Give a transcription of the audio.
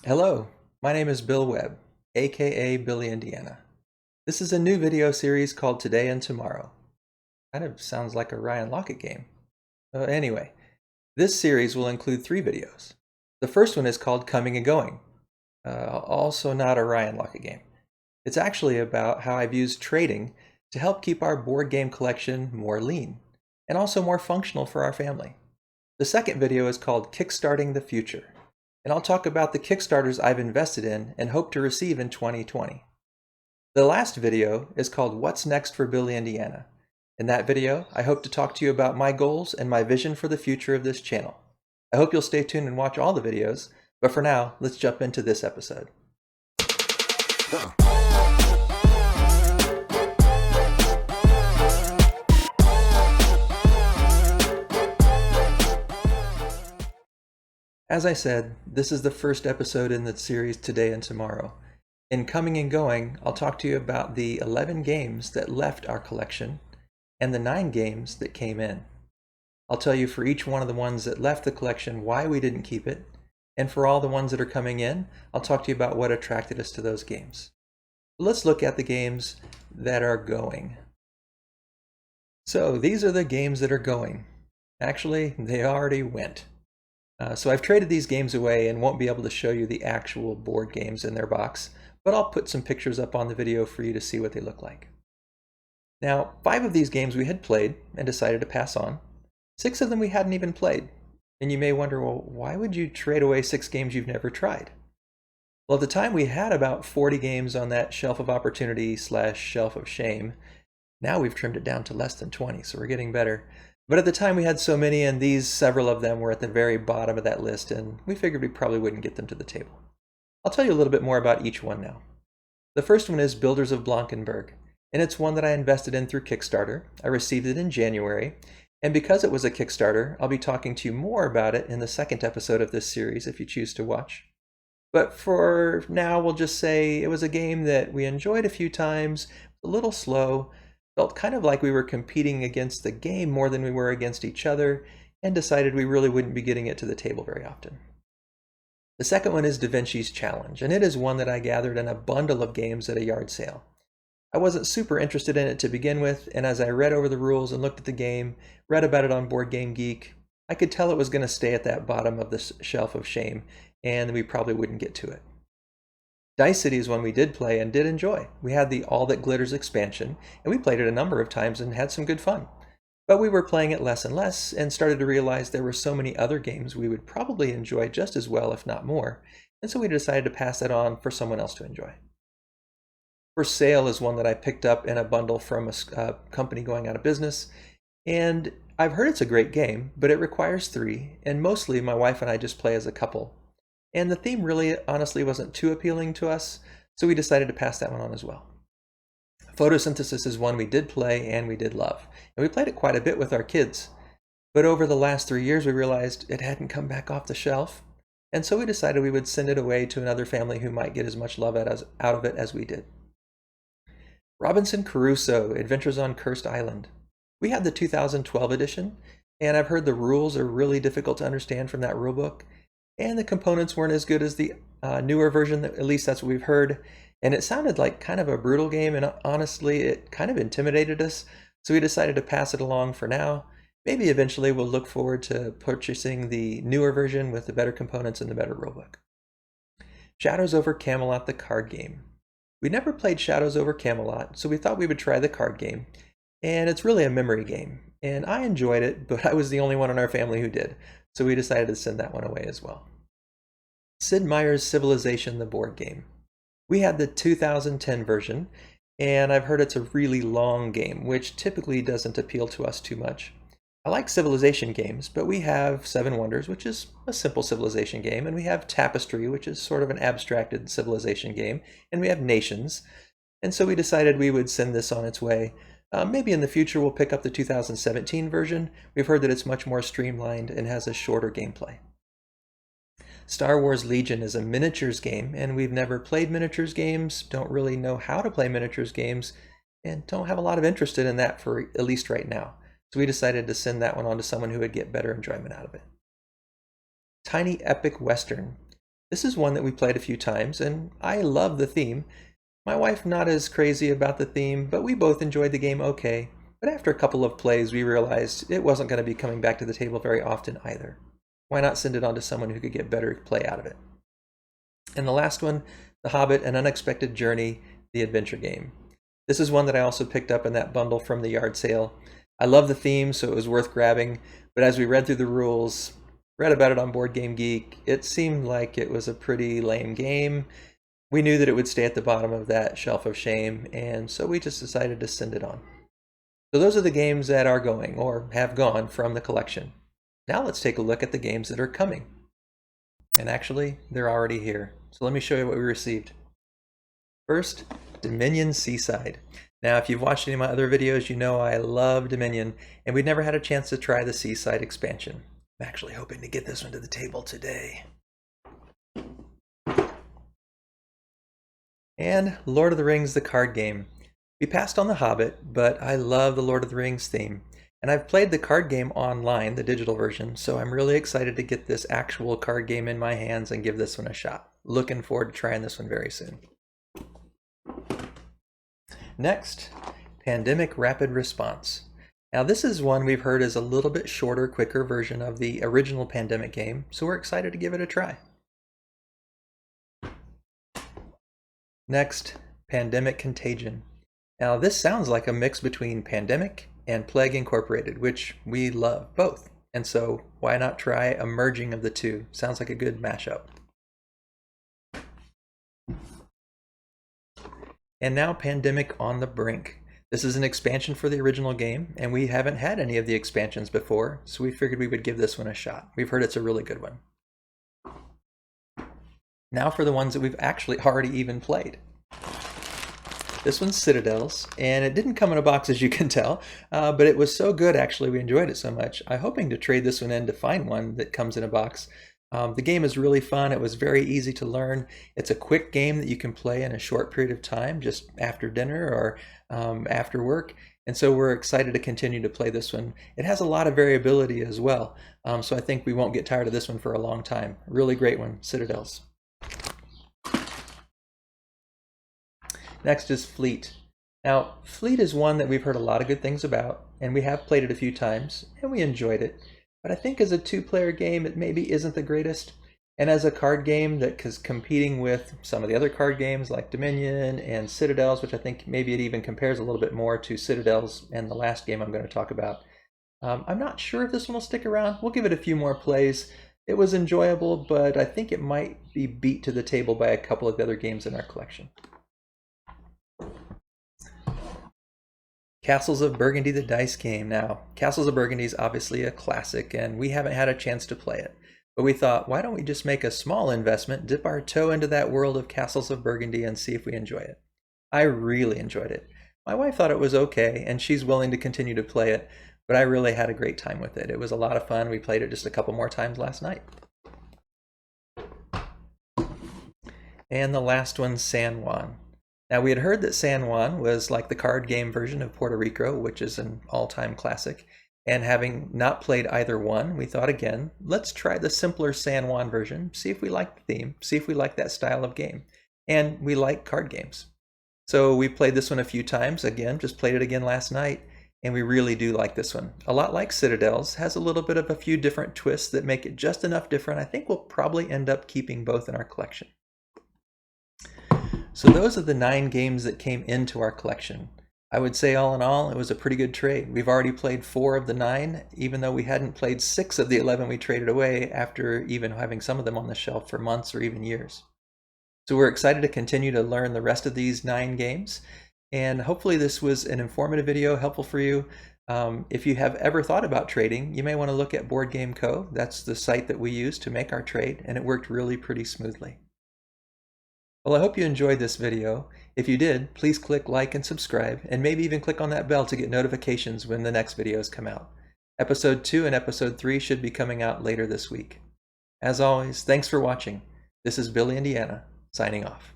Hello, my name is Bill Webb, aka Billy Indiana. This is a new video series called Today and Tomorrow. Kind of sounds like a Ryan Lockett game. Anyway, this series will include 3 videos. The first one is called Coming and Going, also not a Ryan Lockett game. It's actually about how I've used trading to help keep our board game collection more lean and also more functional for our family. The second video is called Kickstarting the Future, and I'll talk about the Kickstarters I've invested in and hope to receive in 2020. The last video is called What's Next for Billy Indiana. In that video, I hope to talk to you about my goals and my vision for the future of this channel. I hope you'll stay tuned and watch all the videos, but for now, let's jump into this episode. As I said, this is the first episode in the series Today and Tomorrow. In Coming and Going, I'll talk to you about the 11 games that left our collection and the 9 games that came in. I'll tell you for each one of the ones that left the collection why we didn't keep it, and for all the ones that are coming in, I'll talk to you about what attracted us to those games. Let's look at the games that are going. So these are the games that are going. Actually, they already went. So I've traded these games away and won't be able to show you the actual board games in their box, but I'll put some pictures up on the video for you to see what they look like. Now, 5 of these games we had played and decided to pass on. 6 of them we hadn't even played. And you may wonder, well, why would you trade away 6 games you've never tried? Well, at the time we had about 40 games on that shelf of opportunity / shelf of shame. Now we've trimmed it down to less than 20, so we're getting better. But at the time we had so many, and several of them were at the very bottom of that list, and we figured we probably wouldn't get them to the table. I'll tell you a little bit more about each one now. The first one is Builders of Blankenburg, and it's one that I invested in through Kickstarter. I received it in January, and because it was a Kickstarter, I'll be talking to you more about it in the second episode of this series if you choose to watch. But for now, we'll just say it was a game that we enjoyed a few times, a little slow, felt kind of like we were competing against the game more than we were against each other, and decided we really wouldn't be getting it to the table very often. The second one is Da Vinci's Challenge, and it is one that I gathered in a bundle of games at a yard sale. I wasn't super interested in it to begin with, and as I read over the rules and looked at the game, read about it on Board Game Geek, I could tell it was going to stay at that bottom of the shelf of shame, and we probably wouldn't get to it. Dice City is one we did play and did enjoy. We had the All That Glitters expansion, and we played it a number of times and had some good fun. But we were playing it less and less and started to realize there were so many other games we would probably enjoy just as well, if not more, and so we decided to pass that on for someone else to enjoy. For Sale is one that I picked up in a bundle from a company going out of business, and I've heard it's a great game, but it requires 3, and mostly my wife and I just play as a couple. And the theme really, honestly, wasn't too appealing to us, so we decided to pass that one on as well. Photosynthesis is one we did play and we did love, and we played it quite a bit with our kids. But over the last 3 years, we realized it hadn't come back off the shelf, and so we decided we would send it away to another family who might get as much love out of it as we did. Robinson Crusoe, Adventures on Cursed Island. We had the 2012 edition, and I've heard the rules are really difficult to understand from that rulebook, and the components weren't as good as the newer version, at least that's what we've heard, and it sounded like kind of a brutal game, and honestly it kind of intimidated us, so we decided to pass it along for now. Maybe eventually we'll look forward to purchasing the newer version with the better components and the better rulebook. Shadows over Camelot, the card game. We never played Shadows over Camelot, so we thought we would try the card game, and it's really a memory game, and I enjoyed it, but I was the only one in our family who did, so we decided to send that one away as well. Sid Meier's Civilization, the board game. We had the 2010 version, and I've heard it's a really long game, which typically doesn't appeal to us too much. I like civilization games, but we have Seven Wonders, which is a simple civilization game, and we have Tapestry, which is sort of an abstracted civilization game, and we have Nations, and so we decided we would send this on its way. Maybe in the future we'll pick up the 2017 version. We've heard that it's much more streamlined and has a shorter gameplay. Star Wars Legion is a miniatures game, and we've never played miniatures games, don't really know how to play miniatures games, and don't have a lot of interest in that for at least right now. So we decided to send that one on to someone who would get better enjoyment out of it. Tiny Epic Western. This is one that we played a few times, and I love the theme. My wife not as crazy about the theme, but we both enjoyed the game okay. But after a couple of plays, we realized it wasn't going to be coming back to the table very often either. Why not send it on to someone who could get better play out of it? And the last one, The Hobbit, An Unexpected Journey, the adventure game. This is one that I also picked up in that bundle from the yard sale. I love the theme, so it was worth grabbing, but as we read through the rules, read about it on Board Game Geek, it seemed like it was a pretty lame game. We knew that it would stay at the bottom of that shelf of shame, and so we just decided to send it on. So those are the games that are going, or have gone, from the collection. Now let's take a look at the games that are coming. And actually, they're already here. So let me show you what we received. First, Dominion Seaside. Now, if you've watched any of my other videos, you know I love Dominion, and we'd never had a chance to try the Seaside expansion. I'm actually hoping to get this one to the table today. And Lord of the Rings, the card game. We passed on The Hobbit, but I love the Lord of the Rings theme. And I've played the card game online, the digital version, so I'm really excited to get this actual card game in my hands and give this one a shot. Looking forward to trying this one very soon. Next, Pandemic Rapid Response. Now this is one we've heard is a little bit shorter, quicker version of the original Pandemic game, so we're excited to give it a try. Next, Pandemic Contagion. Now this sounds like a mix between Pandemic and Plague Incorporated, which we love both. And so why not try a merging of the two? Sounds like a good mashup. And now Pandemic on the Brink. This is an expansion for the original game, and we haven't had any of the expansions before, so we figured we would give this one a shot. We've heard it's a really good one. Now for the ones that we've actually already even played. This one's Citadels, and it didn't come in a box as you can tell, but it was so good actually, we enjoyed it so much. I'm hoping to trade this one in to find one that comes in a box. The game is really fun. It was very easy to learn. It's a quick game that you can play in a short period of time, just after dinner or after work. And so we're excited to continue to play this one. It has a lot of variability as well, so I think we won't get tired of this one for a long time. Really great one, Citadels. Next is Fleet. Now, Fleet is one that we've heard a lot of good things about, and we have played it a few times, and we enjoyed it. But I think as a two-player game, it maybe isn't the greatest. And as a card game that is competing with some of the other card games like Dominion and Citadels, which I think maybe it even compares a little bit more to Citadels and the last game I'm going to talk about. I'm not sure if this one will stick around. We'll give it a few more plays. It was enjoyable, but I think it might be beat to the table by a couple of the other games in our collection. Castles of Burgundy, the dice game. Now, Castles of Burgundy is obviously a classic, and we haven't had a chance to play it. But we thought, why don't we just make a small investment, dip our toe into that world of Castles of Burgundy, and see if we enjoy it. I really enjoyed it. My wife thought it was okay, and she's willing to continue to play it, but I really had a great time with it. It was a lot of fun. We played it just a couple more times last night. And the last one, San Juan. Now, we had heard that San Juan was like the card game version of Puerto Rico, which is an all-time classic. And having not played either one, we thought again, let's try the simpler San Juan version, see if we like the theme, see if we like that style of game. And we like card games. So we played this one a few times, again, just played it again last night, and we really do like this one. A lot like Citadels, has a little bit of a few different twists that make it just enough different. I think we'll probably end up keeping both in our collection. So those are the 9 games that came into our collection. I would say all in all, it was a pretty good trade. We've already played 4 of the 9, even though we hadn't played 6 of the 11 we traded away after even having some of them on the shelf for months or even years. So we're excited to continue to learn the rest of these 9 games, and hopefully this was an informative video, helpful for you. If you have ever thought about trading, you may want to look at Board Game Co. That's the site that we use to make our trade, and it worked really pretty smoothly. Well, I hope you enjoyed this video. If you did, please click like and subscribe, and maybe even click on that bell to get notifications when the next videos come out. Episode 2 and Episode 3 should be coming out later this week. As always, thanks for watching. This is Billy, Indiana, signing off.